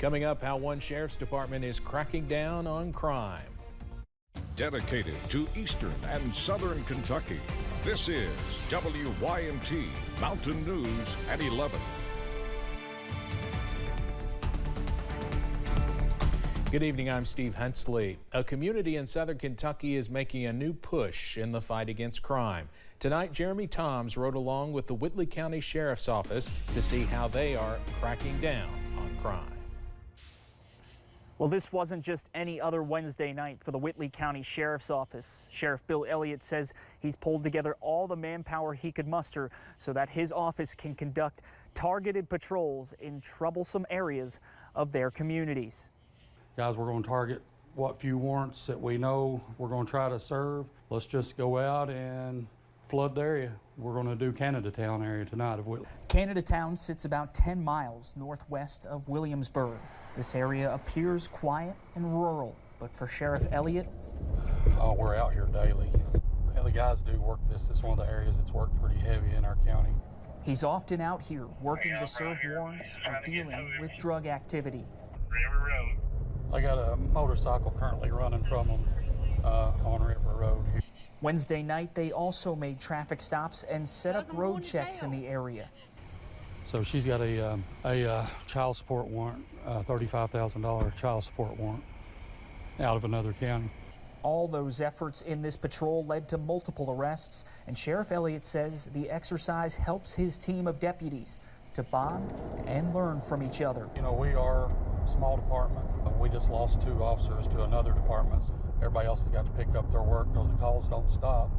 Coming up, how one sheriff's department is cracking down on crime. Dedicated to Eastern and Southern Kentucky, this is WYMT Mountain News at 11. Good evening, I'm Steve Hensley. A community in Southern Kentucky is making a new push in the fight against crime. Tonight, Jeremy Toms rode along with the Whitley County Sheriff's Office to see how they are cracking down on crime. Well, this wasn't just any other Wednesday night for the Whitley County Sheriff's Office. Sheriff Bill Elliott says he's pulled together all the manpower he could muster so that his office can conduct targeted patrols in troublesome areas of their communities. Guys, we're going to target what few warrants that we know we're going to try to serve. Let's just go out and flood the area. We're going to do Canada Town area tonight of Whitley. Canada Town sits about 10 miles northwest of Williamsburg. This area appears quiet and rural, but for Sheriff Elliott, we're out here daily. The guys do work this. It's one of the areas that's worked pretty heavy in our county. He's often out here working to serve warrants or dealing with drug activity. I got a motorcycle currently running from them on River Road here. Wednesday night, they also made traffic stops and set up road checks in the area. So she's got a child support warrant, $35,000 child support warrant out of another county. All those efforts in this patrol led to multiple arrests, and Sheriff Elliott says the exercise helps his team of deputies to bond and learn from each other. You know, we are a small department. We just lost 2 officers to another department. Everybody else has got to pick up their work because the calls don't stop.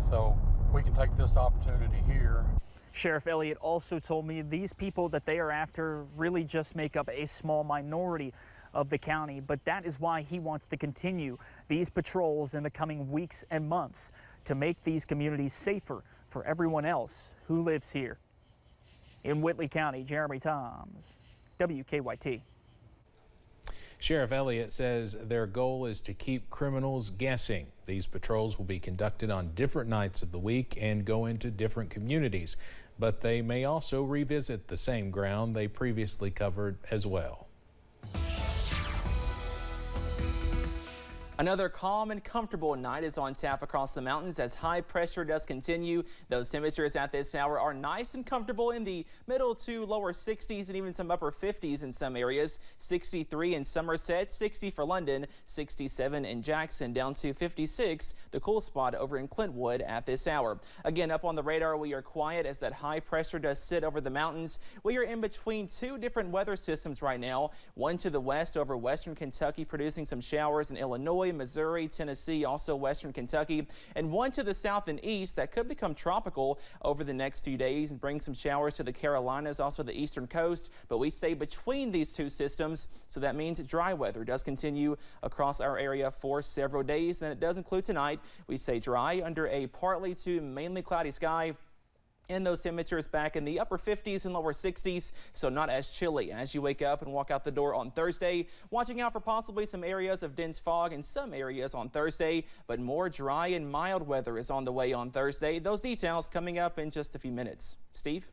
So we can take this opportunity here. Sheriff Elliott also told me these people that they are after really just make up a small minority of the county, but that is why he wants to continue these patrols in the coming weeks and months to make these communities safer for everyone else who lives here. In Whitley County, Jeremy Toms, WKYT. Sheriff Elliott says their goal is to keep criminals guessing. These patrols will be conducted on different nights of the week and go into different communities, but they may also revisit the same ground they previously covered as well. Another calm and comfortable night is on tap across the mountains as high pressure does continue. Those temperatures at this hour are nice and comfortable in the middle to lower 60s and even some upper 50s in some areas. 63 in Somerset, 60 for London, 67 in Jackson, down to 56, the cool spot over in Clintwood at this hour. Again, up on the radar, we are quiet as that high pressure does sit over the mountains. We are in between 2 different weather systems right now. One to the west over western Kentucky, producing some showers in Illinois, Missouri, Tennessee, also western Kentucky, and one to the south and east that could become tropical over the next few days and bring some showers to the Carolinas, also the eastern coast. But we stay between these 2 systems, so that means dry weather does continue across our area for several days. And it does include tonight. We stay dry under a partly to mainly cloudy sky. And those temperatures back in the upper 50s and lower 60s, so not as chilly as you wake up and walk out the door on Thursday. Watching out for possibly some areas of dense fog in some areas on Thursday, but more dry and mild weather is on the way on Thursday. Those details coming up in just a few minutes. Steve?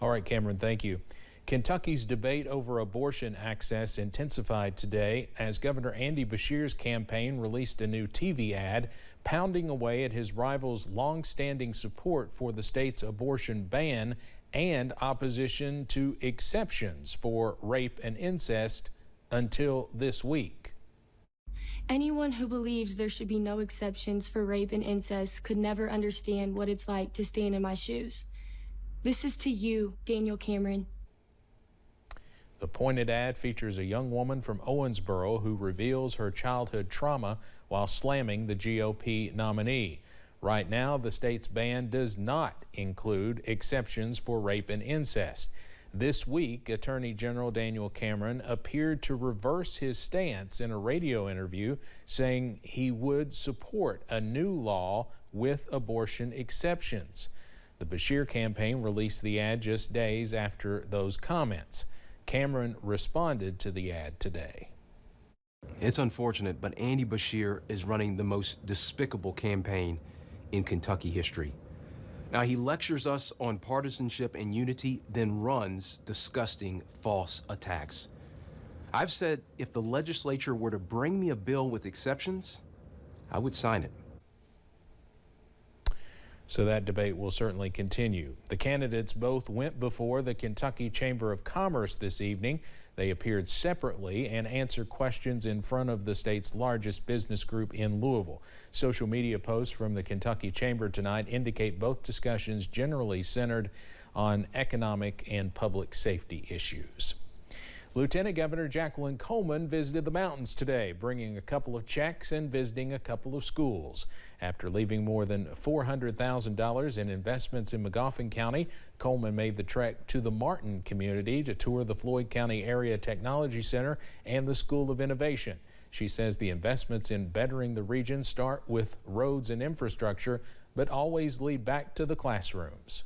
All right, Cameron, thank you. Kentucky's debate over abortion access intensified today as Governor Andy Beshear's campaign released a new TV ad pounding away at his rival's long-standing support for the state's abortion ban and opposition to exceptions for rape and incest until this week. Anyone who believes there should be no exceptions for rape and incest could never understand what it's like to stand in my shoes. This is to you, Daniel Cameron. The pointed ad features a young woman from Owensboro who reveals her childhood trauma while slamming the GOP nominee. Right now, the state's ban does not include exceptions for rape and incest. This week, Attorney General Daniel Cameron appeared to reverse his stance in a radio interview, saying he would support a new law with abortion exceptions. The Beshear campaign released the ad just days after those comments. Cameron responded to the ad today. It's unfortunate, but Andy Beshear is running the most despicable campaign in Kentucky history. Now, he lectures us on partisanship and unity, then runs disgusting false attacks. I've said if the legislature were to bring me a bill with exceptions, I would sign it. So that debate will certainly continue. The candidates both went before the Kentucky Chamber of Commerce this evening. They appeared separately and answered questions in front of the state's largest business group in Louisville. Social media posts from the Kentucky Chamber tonight indicate both discussions generally centered on economic and public safety issues. Lieutenant Governor Gov Coleman visited the mountains today, bringing a couple of checks and visiting a couple of schools. After leaving more than $400,000 in investments in Magoffin County, Coleman made the trek to the Martin community to tour the Floyd County Area Technology Center and the School of Innovation. She says the investments in bettering the region start with roads and infrastructure, but always lead back to the classrooms.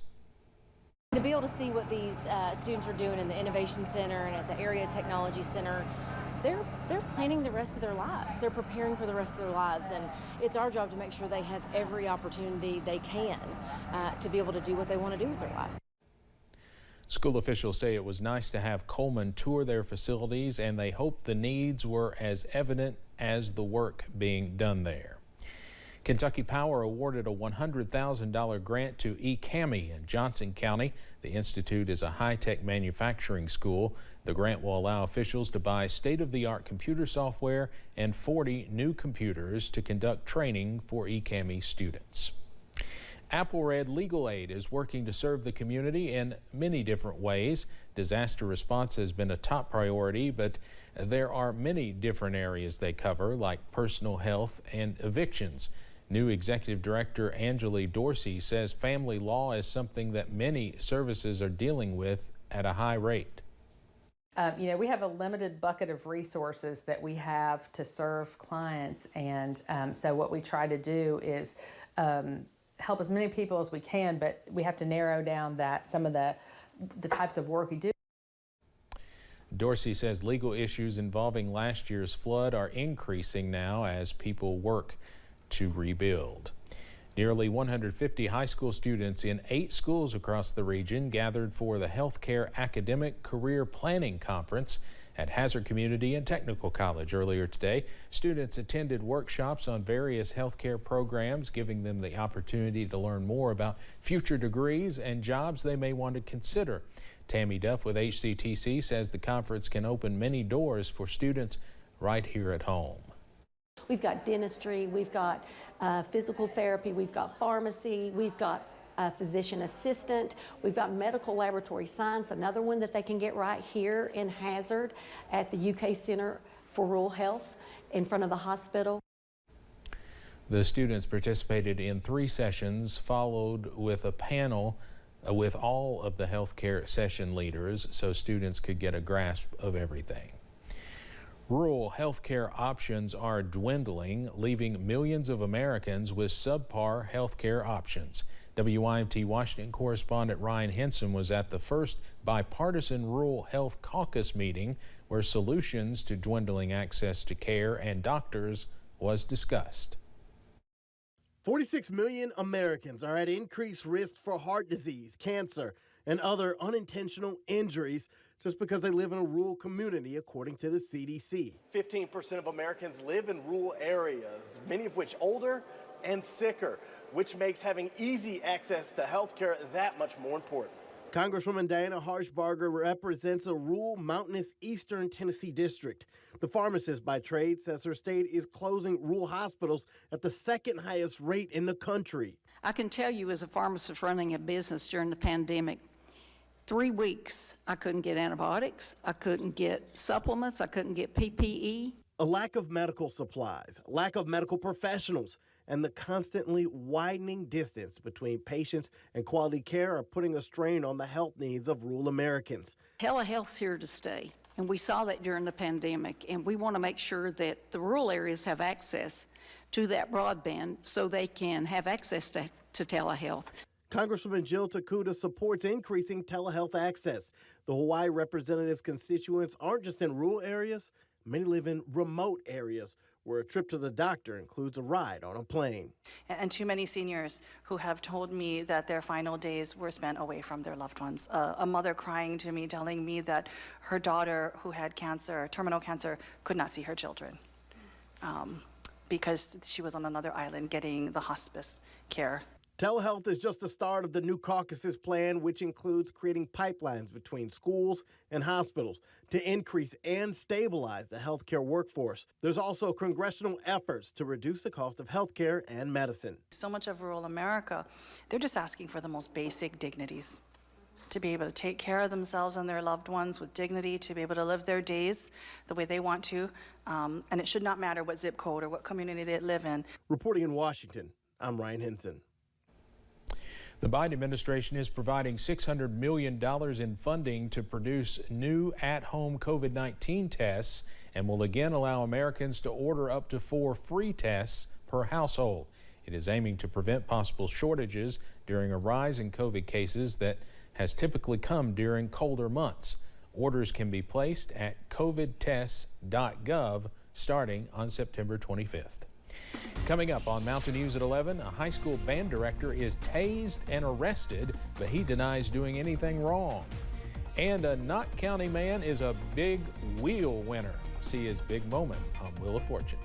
To be able to see what these students are doing in the Innovation Center and at the Area Technology Center, they're planning the rest of their lives. They're preparing for the rest of their lives, and it's our job to make sure they have every opportunity they can to be able to do what they want to do with their lives. School officials say it was nice to have Coleman tour their facilities, and they hope the needs were as evident as the work being done there. Kentucky Power awarded a $100,000 grant to eCami in Johnson County. The institute is a high-tech manufacturing school. The grant will allow officials to buy state-of-the-art computer software and 40 new computers to conduct training for eCami students. Apple Red Legal Aid is working to serve the community in many different ways. Disaster response has been a top priority, but there are many different areas they cover, like personal health and evictions. New Executive Director Angela Dorsey says family law is something that many services are dealing with at a high rate. We have a limited bucket of resources that we have to serve clients, and so what we try to do is help as many people as we can, but we have to narrow down some of the types of work we do. Dorsey says legal issues involving last year's flood are increasing now as people work to rebuild. Nearly 150 high school students in 8 schools across the region gathered for the Healthcare Academic Career Planning Conference at Hazard Community and Technical College earlier today. Students attended workshops on various healthcare programs, giving them the opportunity to learn more about future degrees and jobs they may want to consider. Tammy Duff with HCTC says the conference can open many doors for students right here at home. We've got dentistry, we've got physical therapy, we've got pharmacy, we've got a physician assistant, we've got medical laboratory science, another one that they can get right here in Hazard at the UK Center for Rural Health in front of the hospital. The students participated in 3 sessions, followed with a panel with all of the healthcare session leaders so students could get a grasp of everything. Rural healthcare options are dwindling, leaving millions of Americans with subpar healthcare options. WYMT Washington correspondent Ryan Henson was at the first bipartisan Rural Health Caucus meeting where solutions to dwindling access to care and doctors was discussed. 46 million Americans are at increased risk for heart disease, cancer, and other unintentional injuries just because they live in a rural community, according to the CDC. 15% of Americans live in rural areas, many of which older and sicker, which makes having easy access to health care that much more important. Congresswoman Diana Harshbarger represents a rural, mountainous eastern Tennessee district. The pharmacist by trade says her state is closing rural hospitals at the second highest rate in the country. I can tell you as a pharmacist running a business during the pandemic, 3 weeks I couldn't get antibiotics, I couldn't get supplements, I couldn't get PPE. A lack of medical supplies, lack of medical professionals, and the constantly widening distance between patients and quality care are putting a strain on the health needs of rural Americans. Telehealth's here to stay, and we saw that during the pandemic, and we want to make sure that the rural areas have access to that broadband so they can have access to telehealth. Congresswoman Jill Takuda supports increasing telehealth access. The Hawaii representative's constituents aren't just in rural areas, many live in remote areas where a trip to the doctor includes a ride on a plane. And too many seniors who have told me that their final days were spent away from their loved ones. A mother crying to me, telling me that her daughter who had cancer, terminal cancer, could not see her children because she was on another island getting the hospice care. Telehealth is just the start of the new caucus's plan, which includes creating pipelines between schools and hospitals to increase and stabilize the healthcare workforce. There's also congressional efforts to reduce the cost of healthcare and medicine. So much of rural America, they're just asking for the most basic dignities. To be able to take care of themselves and their loved ones with dignity, to be able to live their days the way they want to. And it should not matter what zip code or what community they live in. Reporting in Washington, I'm Ryan Henson. The Biden administration is providing $600 million in funding to produce new at-home COVID-19 tests and will again allow Americans to order up to 4 free tests per household. It is aiming to prevent possible shortages during a rise in COVID cases that has typically come during colder months. Orders can be placed at covidtests.gov starting on September 25th. Coming up on Mountain News at 11, a high school band director is tased and arrested, but he denies doing anything wrong. And a Knott County man is a big wheel winner. See his big moment on Wheel of Fortune.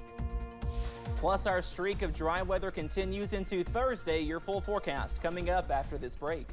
Plus, our streak of dry weather continues into Thursday. Your full forecast coming up after this break.